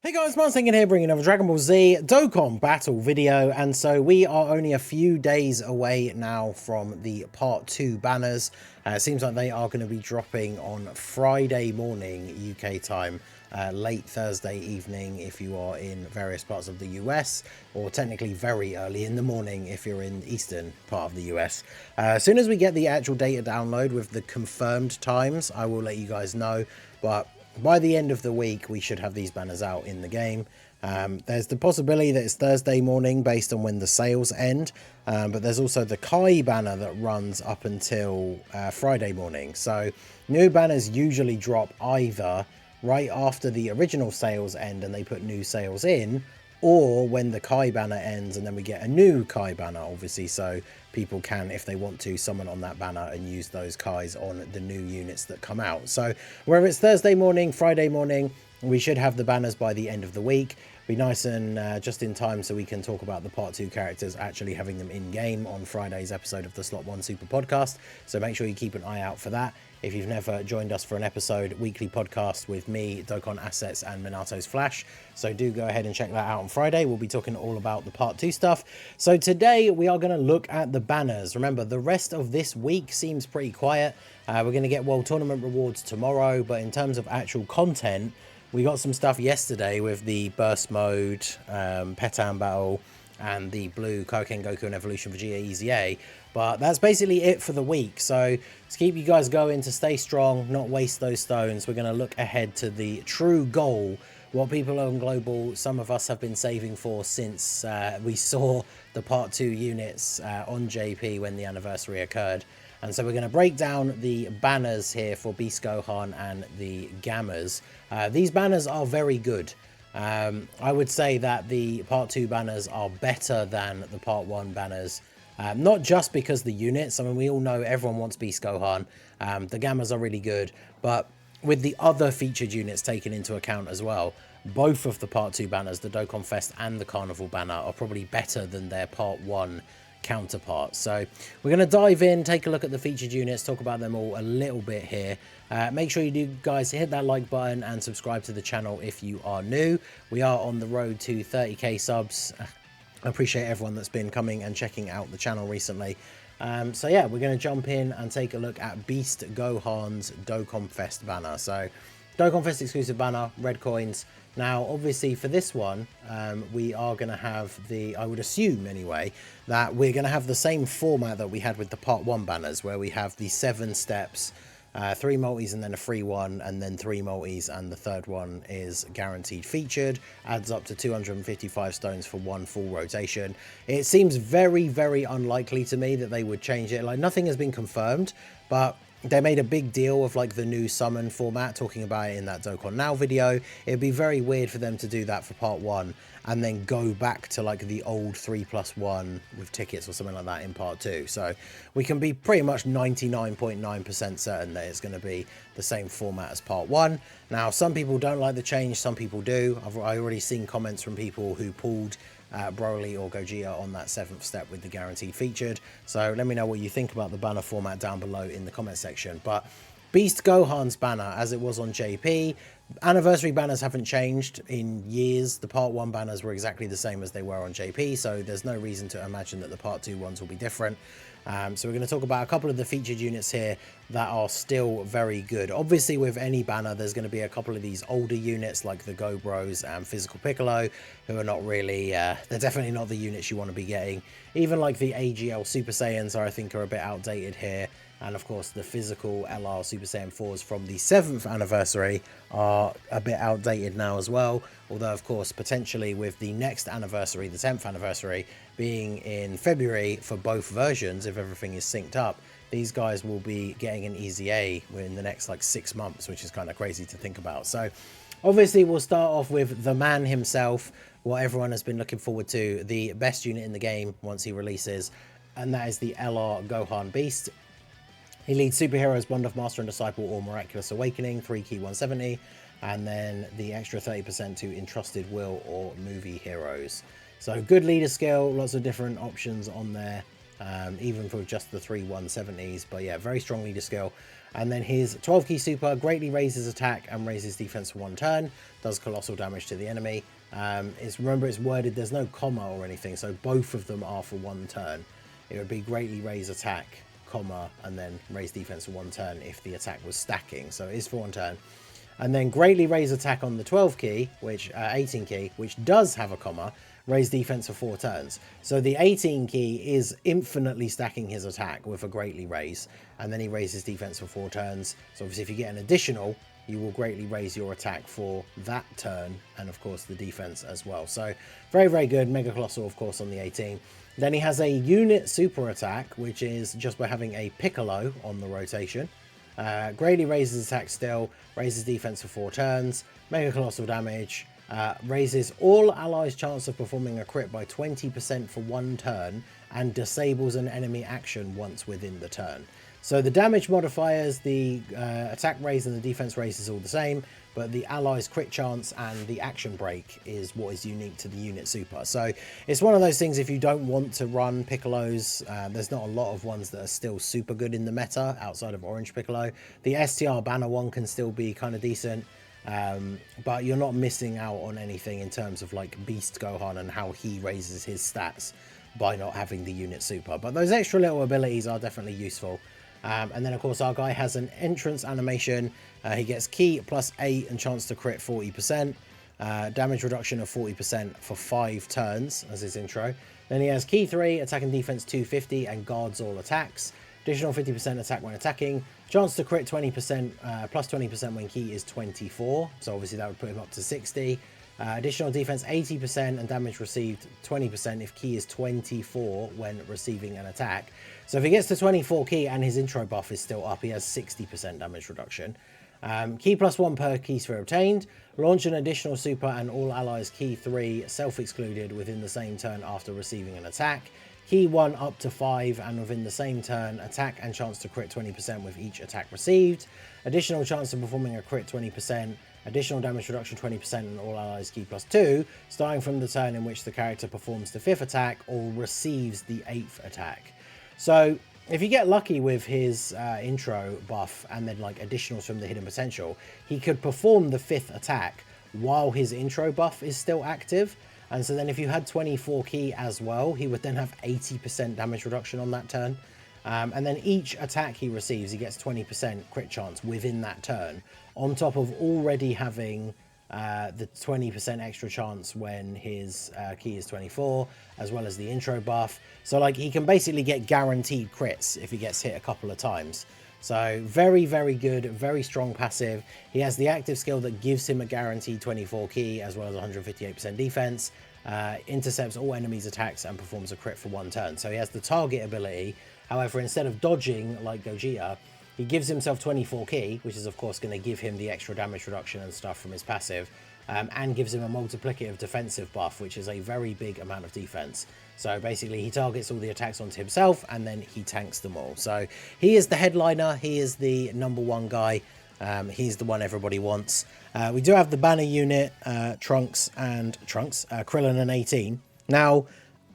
Hey guys, Thinking here bringing another Dragon Ball Z Dokkan battle video, and so we are only a few days away now from the part 2 banners. It seems like they are going to be dropping on Friday morning UK time, late Thursday evening if you are in various parts of the US, or technically very early in the morning if you're in the eastern part of the US. As soon as we get the actual data download with the confirmed times, I will let you guys know, but by the end of the week, we should have these banners out in the game. There's the possibility that it's Thursday morning based on when the sales end, but there's also the Kai banner that runs up until Friday morning. So new banners usually drop either right after the original sales end and they put new sales in, or when the Kai banner ends and then we get a new Kai banner, obviously, so people can, if they want to, summon on that banner and use those Kais on the new units that come out. So whether it's Thursday morning, Friday morning, we should have the banners by the end of the week. Be nice and just in time so we can talk about the part 2 characters, actually having them in game on Friday's episode of the Slot 1 Super Podcast. So make sure you keep an eye out for that. If you've never joined us for an episode, weekly podcast with me, Dokkan Assets and Minato's Flash. So do go ahead and check that out on Friday. We'll be talking all about the part 2 stuff. So today we are going to look at the banners. Remember, the rest of this week seems pretty quiet. We're going to get World Tournament rewards tomorrow, but in terms of actual content, we got some stuff yesterday with the Burst Mode, Petan Battle, and the Blue Kaioken Goku and Evolution Vegeta EZA. But that's basically it for the week. So to keep you guys going, to stay strong, not waste those stones, we're going to look ahead to the true goal, what people on Global, some of us have been saving for since we saw the Part 2 units on JP when the anniversary occurred. And so we're going to break down the banners here for Beast Gohan and the Gammas. These banners are very good. I would say that the Part 2 banners are better than the Part 1 banners. Not just because the units, I mean, we all know everyone wants Beast Gohan. The Gammas are really good, but with the other featured units taken into account as well, both of the Part 2 banners, the Dokkan Fest and the Carnival banner, are probably better than their Part 1 counterparts. So we're going to dive in, take a look at the featured units, talk about them all a little bit here. Make sure you do, guys, hit that like button and subscribe to the channel if you are new. We are on the road to 30k subs. I appreciate everyone that's been coming and checking out the channel recently. So yeah, we're going to jump in and take a look at Beast Gohan's Dokkan Fest banner. So Dokkan Fest exclusive banner, red coins. Now, obviously, for this one, we are going to have the, I would assume anyway, that we're going to have the same format that we had with the Part 1 banners, where we have the 7 steps, 3 multis and then a free one, and then 3 multis, and the third one is guaranteed featured, adds up to 255 stones for 1 full rotation. It seems very, very unlikely to me that they would change it. Like, nothing has been confirmed, but they made a big deal of like the new summon format, talking about it in that Dokkan Now video. It'd be very weird for them to do that for Part 1 and then go back to like the old 3+1 with tickets or something like that in Part 2. So we can be pretty much 99.9% certain that it's going to be the same format as Part 1. Now, some people don't like the change, some people do. I've already seen comments from people who pulled Broly or Gogeta on that 7th step with the guaranteed featured. So let me know what you think about the banner format down below in the comment section. But Beast Gohan's banner, as it was on JP, anniversary banners haven't changed in years. The Part 1 banners were exactly the same as they were on JP, so there's no reason to imagine that the Part 2 ones will be different. So we're going to talk about a couple of the featured units here that are still very good. Obviously, with any banner, there's going to be a couple of these older units like the Go Bros and Physical Piccolo, who are not really, they're definitely not the units you want to be getting. Even like the AGL Super Saiyans I think are a bit outdated here. And of course, the physical LR Super Saiyan 4s from the 7th anniversary are a bit outdated now as well. Although, of course, potentially with the next anniversary, the 10th anniversary, being in February for both versions, if everything is synced up, these guys will be getting an EZA in the next like 6 months, which is kind of crazy to think about. So obviously, we'll start off with the man himself, what everyone has been looking forward to, the best unit in the game once he releases, and that is the LR Gohan Beast. He leads Superheroes, Bond of Master and Disciple or Miraculous Awakening, 3 key 170, and then the extra 30% to Entrusted Will or Movie Heroes. So good leader skill, lots of different options on there, even for just the 3 170s. But yeah, very strong leader skill. And then his 12 key super greatly raises attack and raises defense for 1 turn, does colossal damage to the enemy. Remember it's worded, there's no comma or anything, so both of them are for 1 turn. It would be greatly raise attack, comma, and then raise defense for 1 turn if the attack was stacking, so it is for 1 turn. And then greatly raise attack on the 12 key, 18 key, which does have a comma, raise defense for 4 turns. So the 18 key is infinitely stacking his attack with a greatly raise, and then he raises defense for 4 turns. So obviously if you get an additional, you will greatly raise your attack for that turn, and of course the defense as well. So very, very good. Mega Colossal, of course, on the 18. Then he has a unit super attack, which is just by having a Piccolo on the rotation. Greatly raises attack still, raises defense for 4 turns, mega colossal damage, raises all allies' chance of performing a crit by 20% for 1 turn, and disables an enemy action once within the turn. So the damage modifiers, the attack raise and the defense raise is all the same, but the allies' crit chance and the action break is what is unique to the unit super. So it's one of those things, if you don't want to run Piccolos, there's not a lot of ones that are still super good in the meta outside of Orange Piccolo. The STR banner one can still be kind of decent, but you're not missing out on anything in terms of like Beast Gohan and how he raises his stats by not having the unit super. But those extra little abilities are definitely useful. And then of course our guy has an entrance animation. He gets key +8 and chance to crit 40%, damage reduction of 40% for 5 turns as his intro. Then he has key 3, attack and defense 250, and guards all attacks. Additional 50% attack when attacking, chance to crit 20%, +20% when key is 24, so obviously that would put him up to 60. Additional defense 80% and damage received 20% if key is 24 when receiving an attack. So if he gets to 24 key and his intro buff is still up, he has 60% damage reduction. Key +1 per key sphere obtained. Launch an additional super and all allies key 3 self-excluded within the same turn after receiving an attack. Key 1 up to 5 and within the same turn, attack and chance to crit 20% with each attack received. Additional chance of performing a crit 20%. Additional damage reduction 20% and all allies key +2, starting from the turn in which the character performs the 5th attack or receives the 8th attack. So if you get lucky with his intro buff and then like additionals from the hidden potential, he could perform the 5th attack while his intro buff is still active. And so then if you had 24 key as well, he would then have 80% damage reduction on that turn. And then each attack he receives, he gets 20% crit chance within that turn, on top of already having the 20% extra chance when his key is 24, as well as the intro buff. So like he can basically get guaranteed crits if he gets hit a couple of times. So very, very good, very strong passive. He has the active skill that gives him a guaranteed 24 key, as well as 158% defense. Intercepts all enemies' attacks and performs a crit for 1 turn. So he has the target ability. However, instead of dodging like Gogeta, he gives himself 24 key, which is of course going to give him the extra damage reduction and stuff from his passive, and gives him a multiplicative defensive buff, which is a very big amount of defense. So basically he targets all the attacks onto himself and then he tanks them all. So he is the headliner, he is the #1 guy, he's the one everybody wants. We do have the banner unit, Krillin and 18. Now,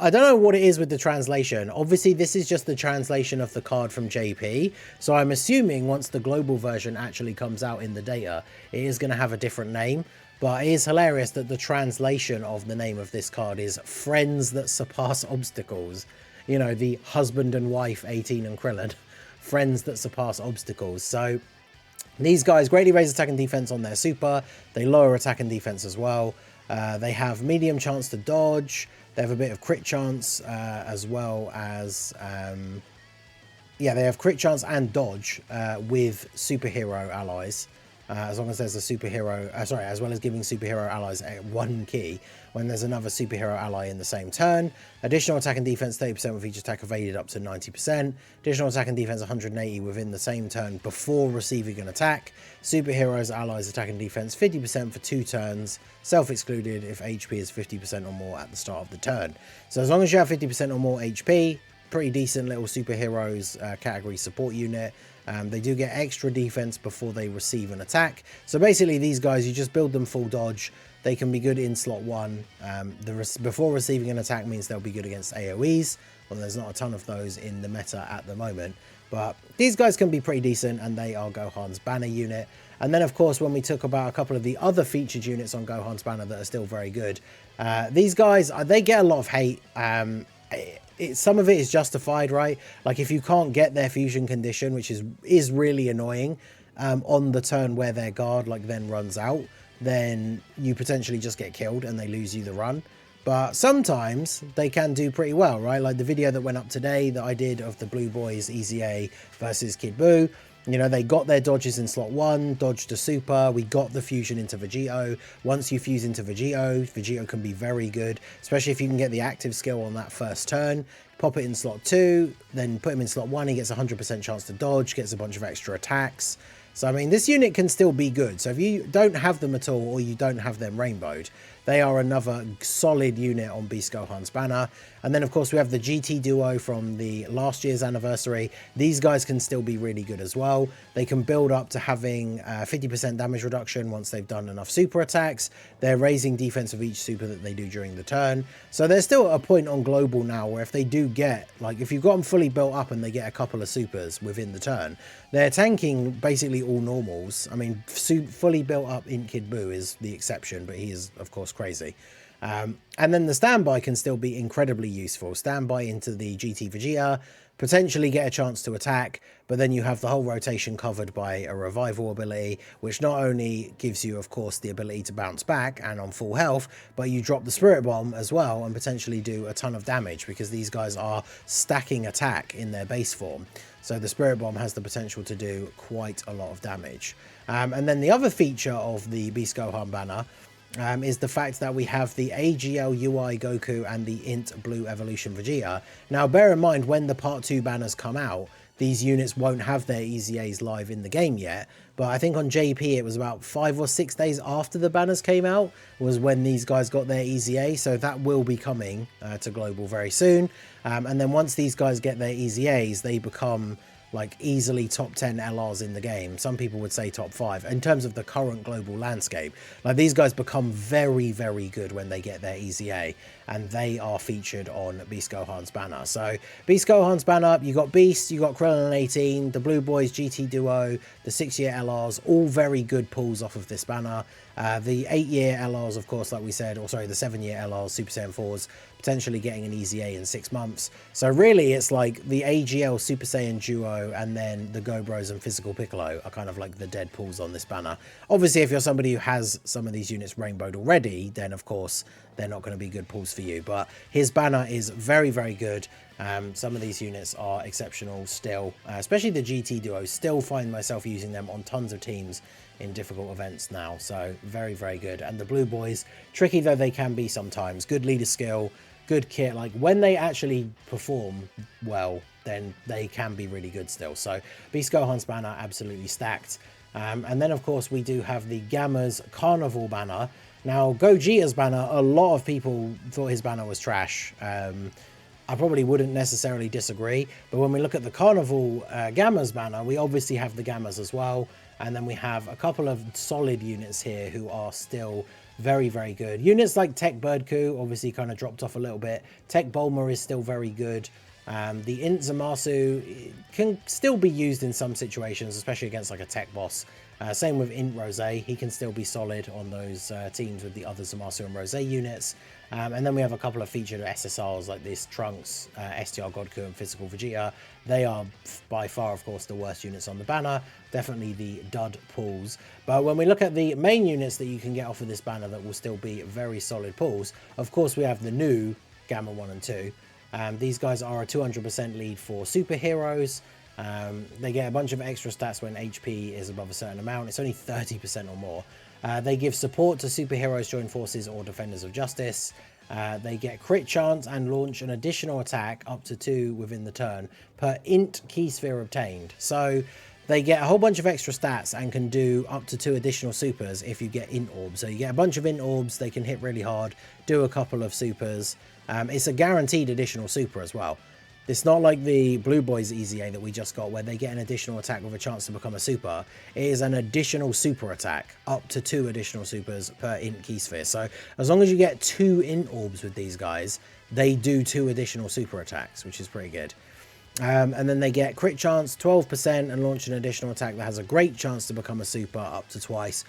I don't know what it is with the translation. Obviously, this is just the translation of the card from JP. So I'm assuming once the global version actually comes out in the data, it is going to have a different name. But it is hilarious that the translation of the name of this card is Friends That Surpass Obstacles. You know, the husband and wife, 18 and Krillin. Friends That Surpass Obstacles. So these guys greatly raise attack and defense on their super. They lower attack and defense as well. They have medium chance to dodge. They have a bit of crit chance as well as... yeah, they have crit chance and dodge with superhero allies. As long as there's a superhero... sorry, as well as giving superhero allies 1 key when there's another superhero ally in the same turn. Additional attack and defense 30% with each attack evaded up to 90%. Additional attack and defense 180 within the same turn before receiving an attack. Superheroes allies attack and defense 50% for 2 turns. Self-excluded if HP is 50% or more at the start of the turn. So as long as you have 50% or more HP, pretty decent little superheroes category support unit. They do get extra defense before they receive an attack. So basically these guys, you just build them full dodge. They can be good in slot 1. Before receiving an attack means they'll be good against AoEs. Well, there's not a ton of those in the meta at the moment. But these guys can be pretty decent, and they are Gohan's banner unit. And then, of course, when we talk about a couple of the other featured units on Gohan's banner that are still very good, these guys, they get a lot of hate. Some of it is justified, right? Like, if you can't get their fusion condition, which is really annoying, on the turn where their guard, like, then runs out, then you potentially just get killed and they lose you the run. But sometimes they can do pretty well, right? Like the video that went up today that I did of the Blue Boys EZA versus Kid Buu. You know, they got their dodges in slot 1, dodged a super, we got the fusion into Vegito. Once you fuse into Vegito, Vegito can be very good, especially if you can get the active skill on that first turn. Pop it in slot 2, then put him in slot 1, he gets a 100% chance to dodge, gets a bunch of extra attacks. So, I mean, this unit can still be good. So if you don't have them at all, or you don't have them rainbowed, they are another solid unit on Beast Gohan's banner. And then, of course, we have the GT duo from the last year's anniversary. These guys can still be really good as well. They can build up to having 50% damage reduction once they've done enough super attacks. They're raising defense of each super that they do during the turn. So there's still a point on global now where if they do get, like, if you've got them fully built up and they get a couple of supers within the turn, they're tanking basically all normals. I mean, fully built up in Kid Buu is the exception, but he is, of course, crazy. And then the standby can still be incredibly useful. Standby into the GT Vegeta, potentially get a chance to attack, but then you have the whole rotation covered by a revival ability, which not only gives you, of course, the ability to bounce back and on full health, but you drop the Spirit Bomb as well and potentially do a ton of damage because these guys are stacking attack in their base form. So the Spirit Bomb has the potential to do quite a lot of damage. And then the other feature of the Beast Gohan banner is the fact that we have the AGL UI Goku and the Int Blue Evolution Vegeta. Now, bear in mind, when the Part 2 banners come out, these units won't have their EZAs live in the game yet. But I think on JP, it was about 5 or 6 days after the banners came out was when these guys got their EZA. So that will be coming to Global very soon. And then once these guys get their EZAs, they become like easily top 10 LRs in the game. Some people would say top 5 in terms of the current global landscape. Like, these guys become very, very good when they get their EZA, and they are featured on Beast Gohan's banner. So Beast Gohan's banner, you got Beast, you got Krillin 18, the Blue Boys GT Duo, the 6-year LRs, all very good pulls off of this banner. The 8-year LRs, of course, like we said, or sorry, the 7-year LRs, Super Saiyan 4s, potentially getting an EZA in 6 months. So really, it's like the AGL Super Saiyan Duo and then the Go Bros and Physical Piccolo are kind of like the dead pulls on this banner. Obviously, if you're somebody who has some of these units rainbowed already, then of course, they're not going to be good pulls for you. But his banner is very, very good. Some of these units are exceptional still, especially the GT Duo. Still find myself using them on tons of teams in difficult events now. So very, very good. And the Blue Boys, tricky though they can be sometimes, good leader skill, good kit. Like, when they actually perform well, then they can be really good still. So Beast Gohan's banner absolutely stacked. And then of course we do have the Gamma's Carnival banner. Now, Gogeta's banner, a lot of people thought his banner was trash. I probably wouldn't necessarily disagree, but when we look at the Carnival Gamma's banner, we obviously have the Gammas as well, and then we have a couple of solid units here who are still very, very good. Units like Tech Birdku obviously kind of dropped off a little bit. Tech Bulma is still very good. The Int Zamasu can still be used in some situations, especially against like a tech boss. Same with Int Rose, he can still be solid on those teams with the other Zamasu and Rose units. And then we have a couple of featured SSRs like this Trunks, STR Godku and Physical Vegeta. They are by far, of course, the worst units on the banner. Definitely the dud pulls. But when we look at the main units that you can get off of this banner that will still be very solid pulls, of course we have the new Gamma 1 and 2. These guys are a 200% lead for superheroes. They get a bunch of extra stats when HP is above a certain amount. It's only 30% or more. They give support to superheroes, join forces, or defenders of justice. They get crit chance and launch an additional attack up to 2 within the turn per int key sphere obtained. So they get a whole bunch of extra stats and can do up to 2 additional supers if you get int orbs. So you get a bunch of int orbs, they can hit really hard, do a couple of supers. It's a guaranteed additional super as well. It's not like the Blue Boys EZA that we just got where they get an additional attack with a chance to become a super. It is an additional super attack, up to 2 additional supers per int key sphere. So as long as you get 2 int orbs with these guys, they do 2 additional super attacks, which is pretty good. And then they get crit chance 12% and launch an additional attack that has a great chance to become a super up to twice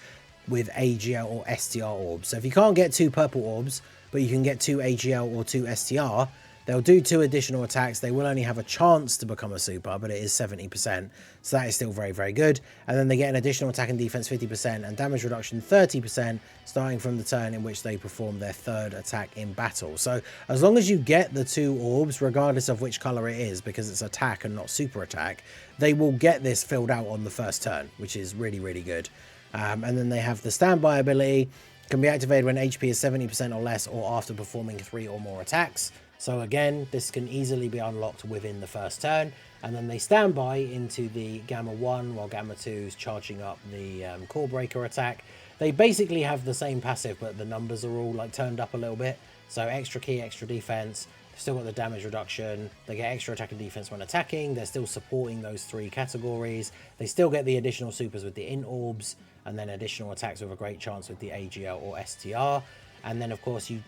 with AGL or STR orbs. So if you can't get 2 purple orbs, but you can get 2 AGL or 2 STR, they'll do 2 additional attacks. They will only have a chance to become a super, but it is 70%. So that is still very, very good. And then they get an additional attack and defense 50% and damage reduction 30%, starting from the turn in which they perform their 3rd attack in battle. So as long as you get the 2 orbs, regardless of which color it is, because it's attack and not super attack, they will get this filled out on the first turn, which is really, really good. And then they have the standby ability, can be activated when HP is 70% or less or after performing 3 or more attacks. So again, this can easily be unlocked within the first turn. And then they stand by into the Gamma 1 while Gamma 2 is charging up the Core Breaker attack. They basically have the same passive, but the numbers are all like turned up a little bit. So extra key, extra defense. They've still got the damage reduction. They get extra attack and defense when attacking. They're still supporting those 3 categories. They still get the additional supers with the int orbs, and then additional attacks with a great chance with the AGL or STR. And then of course you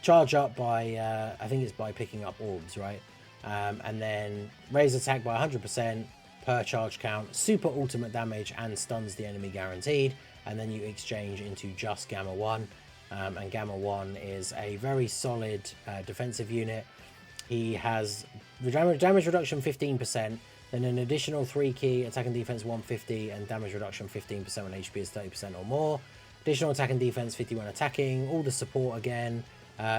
charge up by, I think it's by picking up orbs, right? And then raise attack by 100% per charge count, super ultimate damage, and stuns the enemy guaranteed. And then you exchange into just Gamma 1. And Gamma 1 is a very solid defensive unit. He has damage reduction 15%, then an additional 3 key, attack and defense 150, and damage reduction 15% when HP is 30% or more. Additional attack and defense 50 when attacking, all the support again.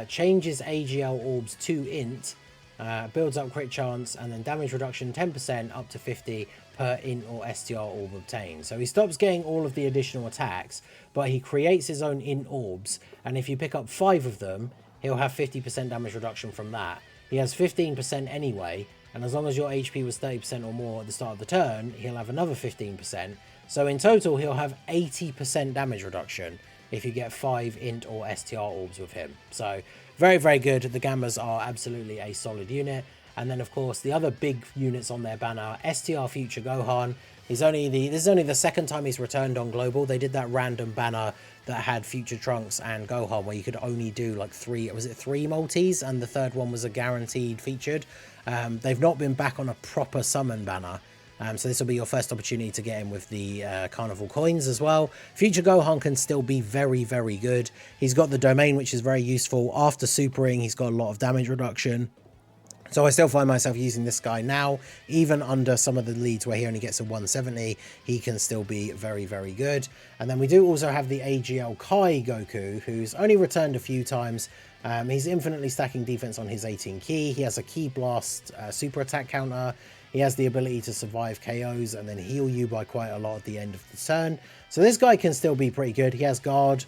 Changes AGL orbs to int, builds up crit chance, and then damage reduction 10% up to 50 per int or STR orb obtained. So he stops getting all of the additional attacks, but he creates his own int orbs, and if you pick up 5 of them, he'll have 50% damage reduction from that. He has 15% anyway, and as long as your HP was 30% or more at the start of the turn, he'll have another 15%. So in total, he'll have 80% damage reduction if you get 5 int or STR orbs with him. So very, very good. The Gammas are absolutely a solid unit. And then of course the other big units on their banner, STR Future Gohan. This is only the 2nd time he's returned on global. They did that random banner that had Future Trunks and Gohan where you could only do like 3, was it 3 multis, and the 3rd one was a guaranteed featured. They've not been back on a proper summon banner. So this will be your first opportunity to get him with the Carnival coins as well. Future Gohan can still be very, very good. He's got the domain, which is very useful. After supering, he's got a lot of damage reduction. So I still find myself using this guy now, even under some of the leads where he only gets a 170, he can still be very, very good. And then we do also have the AGL Kai Goku, who's only returned a few times. He's infinitely stacking defense on his 18 key. He has a Key Blast super attack counter. He has the ability to survive KOs and then heal you by quite a lot at the end of the turn. So this guy can still be pretty good. He has guard.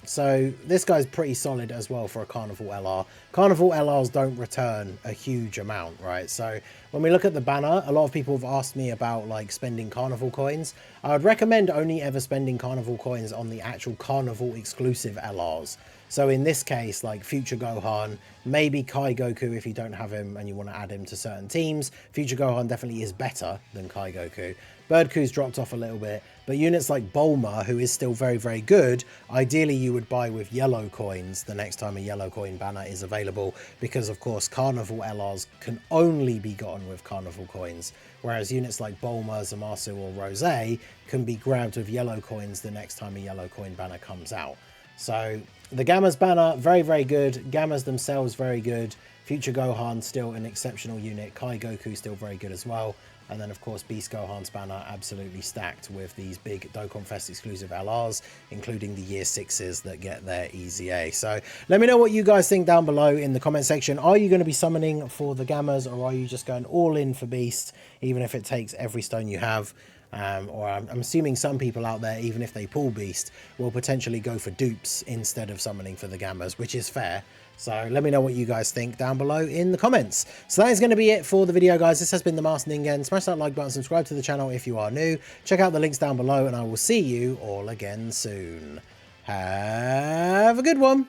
So this guy's pretty solid as well for a Carnival LR. Carnival LRs don't return a huge amount, right? So when we look at the banner, a lot of people have asked me about like spending Carnival coins. I would recommend only ever spending Carnival coins on the actual Carnival exclusive LRs. So in this case, like Future Gohan, maybe Kai Goku if you don't have him and you want to add him to certain teams. Future Gohan definitely is better than Kai Goku. Birdcoo's dropped off a little bit, but units like Bulma, who is still very, very good, ideally you would buy with yellow coins the next time a yellow coin banner is available, because of course Carnival LRs can only be gotten with Carnival coins, whereas units like Bulma, Zamasu or Rose can be grabbed with yellow coins the next time a yellow coin banner comes out. So the Gammas banner, very, very good. Gammas themselves, very good. Future Gohan, still an exceptional unit. Kai Goku, still very good as well. And then, of course, Beast Gohan's banner, absolutely stacked with these big Dokkan Fest exclusive LRs, including the Year 6s that get their Easy A. So let me know what you guys think down below in the comment section. Are you going to be summoning for the Gammas, or are you just going all in for Beast, even if it takes every stone you have? Or I'm assuming some people out there, even if they pull Beast, will potentially go for dupes instead of summoning for the Gammas, which is fair. So let me know what you guys think down below in the comments. So that is going to be it for the video, guys. This has been the Masked Ningen. Smash that like button, subscribe to the channel if you are new. Check out the links down below, and I will see you all again soon. Have a good one.